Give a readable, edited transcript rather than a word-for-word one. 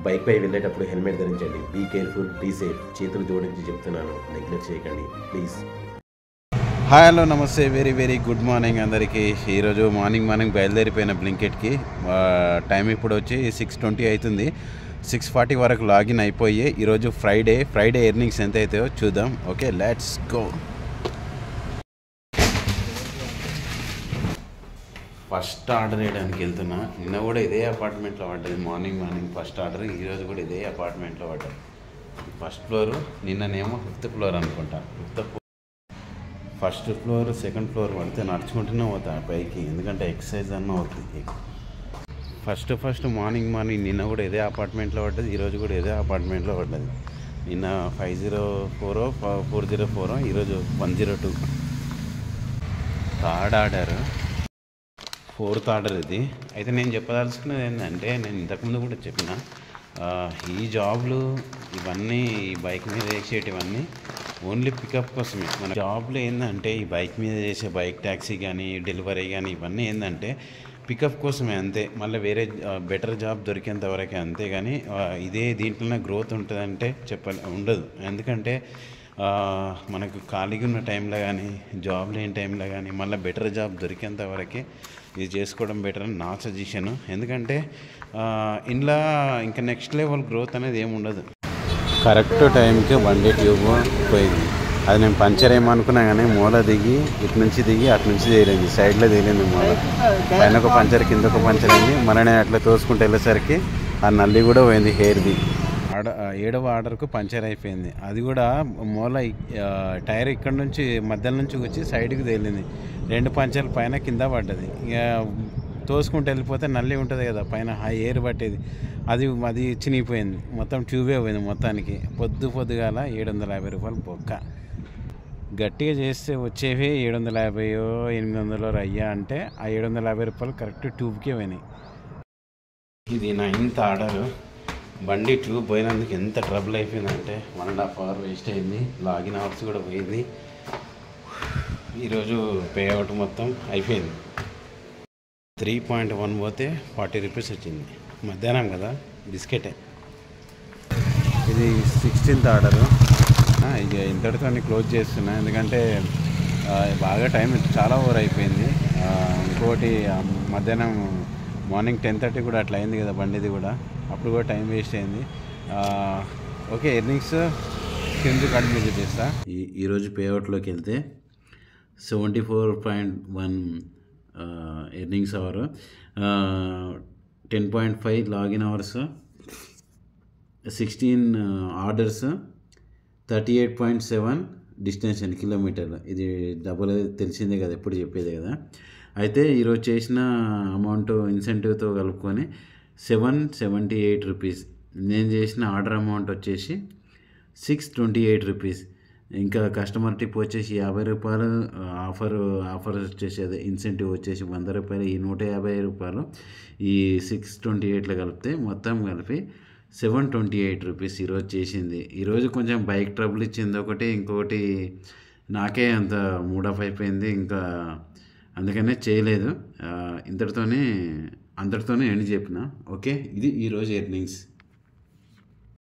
బైక్పై వెళ్ళేటప్పుడు హెల్మెట్ ధరించండి. Be careful, be safe. చేతులు జోడించి చెప్తున్నాను, నెగ్లెక్ట్ చేయకండి ప్లీజ్. హాయ్ హలో నమస్తే, వెరీ వెరీ గుడ్ మార్నింగ్ అందరికీ. ఈరోజు మార్నింగ్ బయలుదేరిపోయిన బ్లింకెట్కి. టైం ఇప్పుడు వచ్చి 6:20 అవుతుంది. 6:40 వరకు లాగిన్ అయిపోయి ఈరోజు ఫ్రైడే ఎర్నింగ్స్ ఎంత అవుతాయో చూద్దాం. Okay, let's go. First order వేయడానికి వెళ్తున్నా. నిన్న కూడా ఇదే అపార్ట్మెంట్లో పడ్డది. Morning first order. ఈరోజు కూడా ఇదే అపార్ట్మెంట్లో పడ్డది. ఫస్ట్ ఫ్లోర్, నిన్ననేమో 5th ఫ్లోర్ అనుకుంటా. ఫస్ట్ ఫ్లోర్, సెకండ్ ఫ్లోర్ పడితే నడుచుకుంటూనే పోతా పైకి, ఎందుకంటే ఎక్సర్సైజ్ అన్న అవుతుంది. ఫస్ట్ మార్నింగ్ నిన్న కూడా ఇదే అపార్ట్మెంట్లో పడ్డది. ఈరోజు కూడా ఇదే అపార్ట్మెంట్లో పడ్డది. నిన్న 504 404, ఈరోజు 102. థర్డ్ ఆర్డర్, 4th ఆర్డర్ ఇది. అయితే నేను చెప్పదలుచుకున్నది ఏంటంటే, నేను ఇంతకుముందు కూడా చెప్పిన, ఈ జాబ్లు ఇవన్నీ, ఈ బైక్ మీద వేసేటివన్నీ ఓన్లీ పికప్ కోసమే. మన జాబ్లో ఏంటంటే, ఈ బైక్ మీద చేసే బైక్ ట్యాక్సీ కానీ, డెలివరీ కానీ, ఇవన్నీ ఏంటంటే పికప్ కోసమే అంతే. మళ్ళీ వేరే బెటర్ జాబ్ దొరికేంత వరకే అంతే. కానీ ఇదే దీంట్లోనే గ్రోత్ ఉంటుందంటే ఉండదు. ఎందుకంటే మనకు ఖాళీగా ఉన్న టైంలో కానీ, జాబ్ లేని టైంలో కానీ, మళ్ళీ బెటర్ జాబ్ దొరికేంత వరకే ఇది చేసుకోవడం బెటర్ అని నా సజెషను. ఎందుకంటే ఇంట్లో ఇంకా నెక్స్ట్ లెవెల్ గ్రోత్ అనేది ఏమి ఉండదు. కరెక్ట్ టైంకి బండి ట్యూబ్ పోయింది. అది నేను పంచర్ ఏమనుకున్నా కానీ మూల దిగి, ఇటు నుంచి దిగి అటు నుంచి తేలింది. సైడ్లో తేలింది మూల. పైన ఒక పంచర్, కింద ఒక పంచర్ అయింది. మన నేను అట్లా తోసుకుంటూ వెళ్ళేసరికి ఆ నల్లి కూడా పోయింది, హెయిర్ది. 7వ ఆర్డర్కు పంచర్ అయిపోయింది. అది కూడా మూల టైర్ ఇక్కడ నుంచి మధ్యలో నుంచి వచ్చి సైడ్కి తేలింది. 2 పంచర్లు పైన కింద పడ్డది. ఇక తోసుకుంటూ వెళ్ళిపోతే నల్లి ఉంటుంది కదా పైన, ఎయిర్ పట్టేది, అది చినిగిపోయింది. మొత్తం ట్యూబే పోయింది మొత్తానికి. పొద్దుగాల 750 రూపాయలు బొక్క. గట్టిగా చేస్తే వచ్చేవి 750 800 అయ్యా అంటే, ఆ 750 రూపాయలు కరెక్ట్ ట్యూబ్కే పోయినాయి. ఇది 9th ఆర్డరు. బండి ట్యూబ్ పోయినందుకు ఎంత ట్రబుల్ అయిపోయిందంటే 1.5 hour వేస్ట్ అయింది. లాగిన్ అవర్స్ కూడా పోయింది. ఈరోజు పే అవుట్ మొత్తం అయిపోయింది. 3.1 పోతే 40 రూపీస్ వచ్చింది. మధ్యాహ్నం కదా, బిస్కెటే. ఇది 16th ఆర్డరు. ఇక ఇంతటితో క్లోజ్ చేస్తున్నా, ఎందుకంటే బాగా టైం చాలా ఓవర్ అయిపోయింది. ఇంకోటి మధ్యాహ్నం మార్నింగ్ 10:30 కూడా అట్లా అయింది కదా బండిది కూడా, అప్పుడు కూడా టైం వేస్ట్ అయింది. ఓకే, ఎర్నింగ్స్ కింద కంటిన్యూ చేస్తా. ఈరోజు పేఅవుట్లోకి వెళ్తే 74.1 earnings hour, 10.5 login hours, 16 orders, 38.7 distance కిలోమీటర్లు. ఇది డబుల్ తెలిసిందే కదా, ఎప్పుడు చెప్పేదే కదా. అయితే ఈరోజు చేసిన అమౌంట్ ఇన్సెంటివ్తో కలుపుకొని 778 రూపీస్. నేను చేసిన ఆర్డర్ అమౌంట్ వచ్చేసి 628 రూపీస్. ఇంకా కస్టమర్ టిప్ వచ్చేసి 50 రూపాయలు. ఆఫర్ వచ్చేసి అదే ఇన్సెంటివ్ వచ్చేసి 100 రూపాయలు. ఈ 150 రూపాయలు ఈ 628లో కలిపితే మొత్తం కలిపి 728 రూపీస్ ఈరోజు చేసింది. ఈరోజు కొంచెం బైక్ ట్రబుల్ ఇచ్చింది ఒకటి, ఇంకొకటి నాకే అంత మూడ్ ఆఫ్ అయిపోయింది, ఇంకా అందుకనే చేయలేదు. అందరితోనే ఎండ్ చెప్పిన. ఓకే, ఇది ఈరోజు ఎర్నింగ్స్.